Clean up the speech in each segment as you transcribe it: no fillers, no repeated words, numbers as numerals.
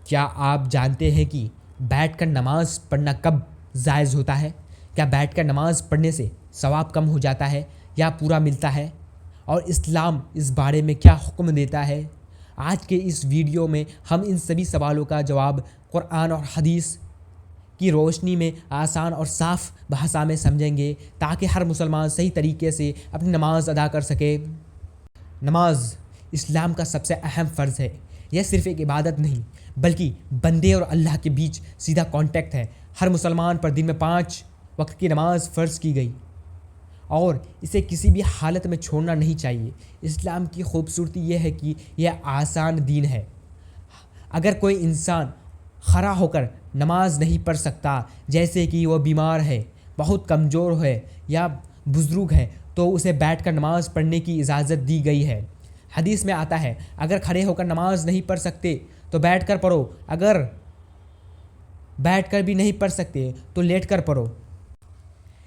کیا آپ جانتے ہیں کہ بیٹھ کر نماز پڑھنا کب جائز ہوتا ہے؟ کیا بیٹھ کر نماز پڑھنے سے ثواب کم ہو جاتا ہے یا پورا ملتا ہے؟ اور اسلام اس بارے میں کیا حکم دیتا ہے؟ آج کے اس ویڈیو میں ہم ان سبھی سوالوں کا جواب قرآن اور حدیث کی روشنی میں آسان اور صاف بھاشا میں سمجھیں گے تاکہ ہر مسلمان صحیح طریقے سے اپنی نماز ادا کر سکے۔ نماز اسلام کا سب سے اہم فرض ہے۔ یہ صرف ایک عبادت نہیں بلکہ بندے اور اللہ کے بیچ سیدھا کانٹیکٹ ہے۔ ہر مسلمان پر دن میں 5 وقت کی نماز فرض کی گئی اور اسے کسی بھی حالت میں چھوڑنا نہیں چاہیے۔ اسلام کی خوبصورتی یہ ہے کہ یہ آسان دین ہے۔ اگر کوئی انسان کھڑا ہو کر نماز نہیں پڑھ سکتا، جیسے کہ وہ بیمار ہے، بہت کمزور ہے یا بزرگ ہے، تو اسے بیٹھ کر نماز پڑھنے کی اجازت دی گئی ہے۔ حدیث میں آتا ہے، اگر کھڑے ہو کر نماز نہیں پڑھ سکتے تو بیٹھ کر پڑھو، اگر بیٹھ کر بھی نہیں پڑھ سکتے تو لیٹ کر پڑھو۔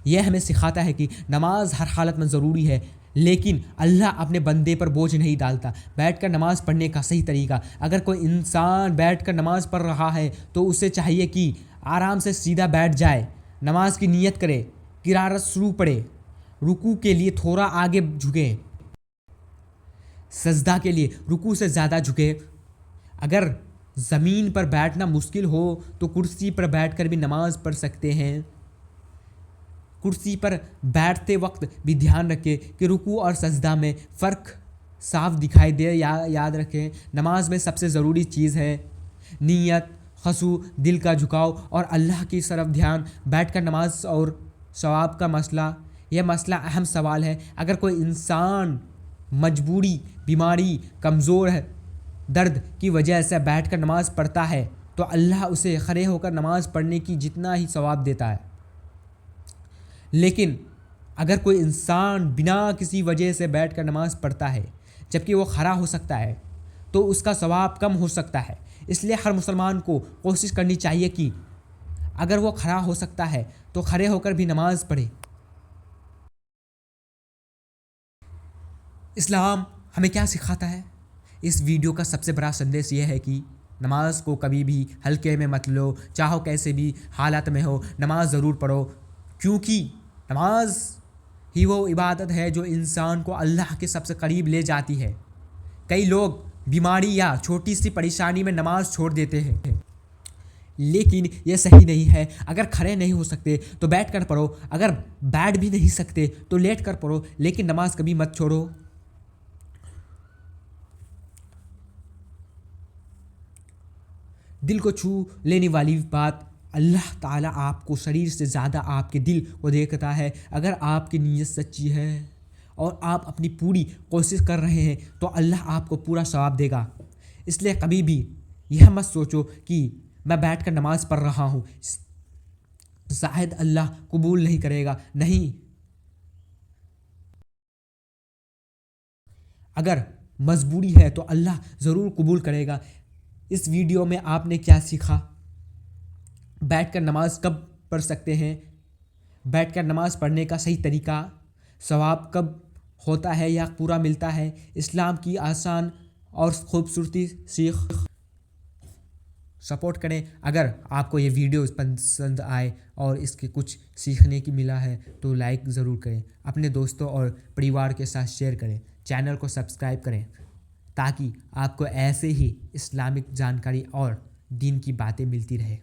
یہ ہمیں سکھاتا ہے کہ نماز ہر حالت میں ضروری ہے، لیکن اللہ اپنے بندے پر بوجھ نہیں ڈالتا۔ بیٹھ کر نماز پڑھنے کا صحیح طریقہ: اگر کوئی انسان بیٹھ کر نماز پڑھ رہا ہے تو اسے چاہیے کہ آرام سے سیدھا بیٹھ جائے، نماز کی نیت کرے، قرات شروع پڑھے، رکوع کے لیے تھوڑا آگے جھکے، سجدہ کے لیے رکوع سے زیادہ جھکے۔ اگر زمین پر بیٹھنا مشکل ہو تو کرسی پر بیٹھ کر بھی نماز پڑھ سکتے ہیں۔ کرسی پر بیٹھتے وقت بھی دھیان رکھیں کہ رکوع اور سجدہ میں فرق صاف دکھائی دے۔ یاد رکھیں، نماز میں سب سے ضروری چیز ہے نیت، خشوع، دل کا جھکاؤ اور اللہ کی طرف دھیان۔ بیٹھ کر نماز اور ثواب کا مسئلہ: یہ مسئلہ اہم سوال ہے۔ اگر کوئی انسان مجبوری، بیماری، کمزور ہے، درد کی وجہ سے بیٹھ کر نماز پڑھتا ہے تو اللہ اسے کھڑے ہو کر نماز پڑھنے کی جتنا ہی ثواب دیتا ہے۔ لیکن اگر کوئی انسان بنا کسی وجہ سے بیٹھ کر نماز پڑھتا ہے جبکہ وہ کھڑا ہو سکتا ہے تو اس کا ثواب کم ہو سکتا ہے۔ اس لیے ہر مسلمان کو کوشش کرنی چاہیے کہ اگر وہ کھڑا ہو سکتا ہے تو کھڑے ہو کر بھی نماز پڑھے۔ اسلام ہمیں کیا سکھاتا ہے؟ اس ویڈیو کا سب سے بڑا سندیش یہ ہے کہ نماز کو کبھی بھی ہلکے میں مت لو، چاہو کیسے بھی حالت میں ہو، نماز ضرور پڑھو، کیونکہ نماز ہی وہ عبادت ہے جو انسان کو اللہ کے سب سے قریب لے جاتی ہے۔ کئی لوگ بیماری یا چھوٹی سی پریشانی میں نماز چھوڑ دیتے ہیں، لیکن یہ صحیح نہیں ہے۔ اگر کھڑے نہیں ہو سکتے تو بیٹھ کر پڑھو، اگر بیٹھ بھی نہیں سکتے تو لیٹ کر پڑھو، لیکن نماز کبھی مت چھوڑو۔ دل کو چھو لینے والی بات: اللہ تعالیٰ آپ کو شریر سے زیادہ آپ کے دل کو دیکھتا ہے۔ اگر آپ کی نیت سچی ہے اور آپ اپنی پوری کوشش کر رہے ہیں تو اللہ آپ کو پورا ثواب دے گا۔ اس لیے کبھی بھی یہ مت سوچو کہ میں بیٹھ کر نماز پڑھ رہا ہوں، شاید اللہ قبول نہیں کرے گا۔ نہیں، اگر مجبوری ہے تو اللہ ضرور قبول کرے گا۔ اس ویڈیو میں آپ نے کیا سیکھا؟ بیٹھ کر نماز کب پڑھ سکتے ہیں؟ بیٹھ کر نماز پڑھنے کا صحیح طریقہ؟ ثواب کب ہوتا ہے یا پورا ملتا ہے؟ اسلام کی آسان اور خوبصورتی سیکھ۔ سپورٹ کریں۔ اگر آپ کو یہ ویڈیو پسند آئے اور اس کے کچھ سیکھنے کی ملا ہے تو لائک ضرور کریں، اپنے دوستوں اور پریوار کے ساتھ شیئر کریں، چینل کو سبسکرائب کریں تاکہ آپ کو ایسے ہی اسلامک جانکاری اور دین کی باتیں ملتی رہے۔